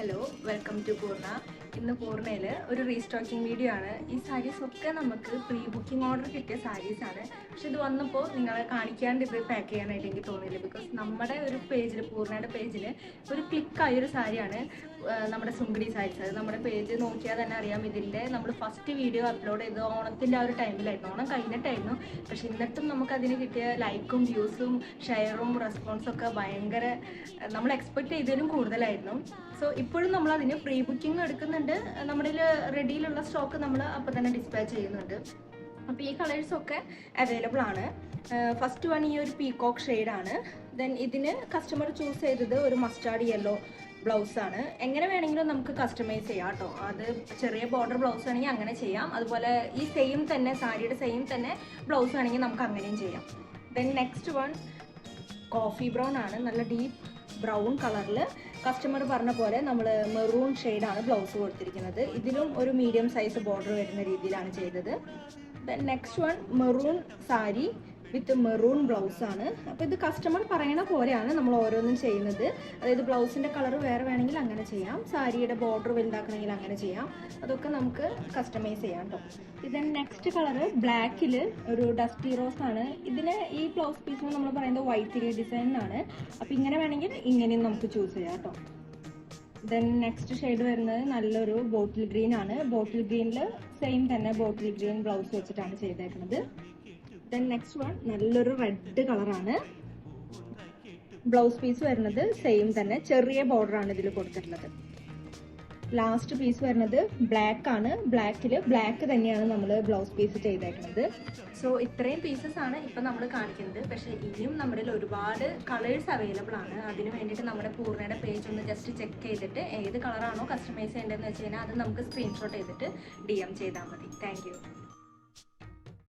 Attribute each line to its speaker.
Speaker 1: Hello welcome to പൂർണ്ണ. ഇന്ന് പൂർണ്ണയിൽ ഒരു റീസ്റ്റോക്കിംഗ് വീഡിയോ ആണ്. ഈ സാരീസൊക്കെ നമുക്ക് പ്രീ ബുക്കിംഗ് ഓർഡർ കിട്ടിയ സാരീസാണ്. പക്ഷെ ഇത് വന്നപ്പോൾ നിങ്ങളെ കാണിക്കാണ്ട് ഇത് പാക്ക് ചെയ്യാനായിട്ട് എനിക്ക് തോന്നിയില്ല. ബിക്കോസ് നമ്മുടെ ഒരു പേജിൽ, പൂർണ്ണയുടെ പേജിൽ ഒരു ക്ലിക്കായൊരു സാരിയാണ് നമ്മുടെ സുങ്കടി സാരീസ്. അത് നമ്മുടെ പേജ് നോക്കിയാൽ തന്നെ അറിയാം. ഇതിൻ്റെ നമ്മൾ ഫസ്റ്റ് വീഡിയോ അപ്ലോഡ് ചെയ്ത് ഓണത്തിൻ്റെ ആ ഒരു ടൈമിലായിരുന്നു, ഓണം കഴിഞ്ഞിട്ടായിരുന്നു. പക്ഷെ എന്നിട്ടും നമുക്കതിന് കിട്ടിയ ലൈക്കും വ്യൂസും ഷെയറും റെസ്പോൺസും ഒക്കെ ഭയങ്കര നമ്മൾ എക്സ്പെക്ട് ചെയ്തതിലും കൂടുതലായിരുന്നു. സോ ഇപ്പോഴും നമ്മൾ അതിന് പ്രീ ബുക്കിംഗ് എടുക്കുന്നുണ്ട്. നമ്മുടെ റെഡിയിലുള്ള സ്റ്റോക്ക് നമ്മൾ അപ്പോൾ തന്നെ ഡിസ്പാച്ച് ചെയ്യുന്നുണ്ട്. അപ്പോൾ ഈ കളേഴ്സൊക്കെ അവൈലബിൾ ആണ്. ഫസ്റ്റ് വൺ ഈ ഒരു പീകോക്ക് ഷെയ്ഡാണ്. ദെൻ ഇതിന് കസ്റ്റമർ ചൂസ് ചെയ്തത് ഒരു മസ്റ്റാർഡ് യെല്ലോ ബ്ലൗസാണ്. എങ്ങനെ വേണമെങ്കിലും നമുക്ക് കസ്റ്റമൈസ് ചെയ്യാം കേട്ടോ. അത് ചെറിയ ബോർഡർ ബ്ലൗസ് ആണെങ്കിൽ അങ്ങനെ ചെയ്യാം. അതുപോലെ ഈ സെയിം തന്നെ സാരിയുടെ സെയിം തന്നെ ബ്ലൗസ് ആണെങ്കിൽ നമുക്ക് അങ്ങനെയും ചെയ്യാം. Then next one coffee brown ആണ്. നല്ല ഡീപ്പ് ബ്രൗൺ കളറിൽ കസ്റ്റമർ പറഞ്ഞ പോലെ നമ്മൾ മെറൂൺ ഷെയ്ഡാണ് ബ്ലൗസ് കൊടുത്തിരിക്കുന്നത്. ഇതിലും ഒരു മീഡിയം സൈസ് ബോർഡർ വരുന്ന രീതിയിലാണ് ചെയ്തത്. Then next one maroon sari വിത്ത് മെറൂൺ ബ്ലൗസ് ആണ്. അപ്പോൾ ഇത് കസ്റ്റമർ പറയണ പോലെയാണ് നമ്മൾ ഓരോന്നും ചെയ്യുന്നത്. അതായത് ബ്ലൗസിൻ്റെ കളർ വേറെ വേണമെങ്കിൽ അങ്ങനെ ചെയ്യാം, സാരിയുടെ ബോർഡർ വലുതാക്കണമെങ്കിൽ അങ്ങനെ ചെയ്യാം. അതൊക്കെ നമുക്ക് കസ്റ്റമൈസ് ചെയ്യാം കേട്ടോ. ഇതൻ നെക്സ്റ്റ് കളറ് ബ്ലാക്കിൽ ഒരു ഡസ്റ്റി റോസ് ആണ്. ഇതിന് ഈ ബ്ലൗസ് പീസിന് നമ്മൾ പറയുന്നത് വൈത്തിരി ഡിസൈൻ ആണ്. അപ്പോൾ ഇങ്ങനെ വേണമെങ്കിൽ ഇങ്ങനെയും നമുക്ക് ചൂസ് ചെയ്യാം കേട്ടോ. ദെൻ നെക്സ്റ്റ് ഷെയ്ഡ് വരുന്നത് നല്ലൊരു ബോട്ടിൽ ഗ്രീൻ ആണ്. ബോട്ടിൽ ഗ്രീനിൽ സെയിം തന്നെ ബോട്ടിൽ ഗ്രീൻ ബ്ലൗസ് വെച്ചിട്ടാണ് ചെയ്തേക്കുന്നത്. ദെൻ നെക്സ്റ്റ് വൺ നല്ലൊരു റെഡ് കളറാണ്. ബ്ലൗസ് പീസ് വരുന്നത് സെയിം തന്നെ, ചെറിയ ബോർഡർ ആണ് ഇതിൽ കൊടുത്തിട്ടുള്ളത്. ലാസ്റ്റ് പീസ് വരുന്നത് ബ്ലാക്ക് ആണ്. ബ്ലാക്കിൽ ബ്ലാക്ക് തന്നെയാണ് നമ്മൾ ബ്ലൗസ് പീസ് ചെയ്തേക്കുന്നത്. സോ ഇത്രയും പീസസ് ആണ് ഇപ്പം നമ്മൾ കാണിക്കുന്നത്. പക്ഷേ ഇനിയും നമ്മുടെ ഒരുപാട് കളേഴ്സ് അവൈലബിൾ ആണ്. അതിന് വേണ്ടിയിട്ട് നമ്മുടെ പൂർണ്ണയുടെ പേജ് ഒന്ന് ജസ്റ്റ് ചെക്ക് ചെയ്തിട്ട് ഏത് കളറാണോ കസ്റ്റമൈസ് ചെയ്യേണ്ടതെന്ന് വെച്ച് കഴിഞ്ഞാൽ അത് നമുക്ക് സ്ക്രീൻഷോട്ട് ചെയ്തിട്ട് DM ചെയ്താൽ മതി. താങ്ക്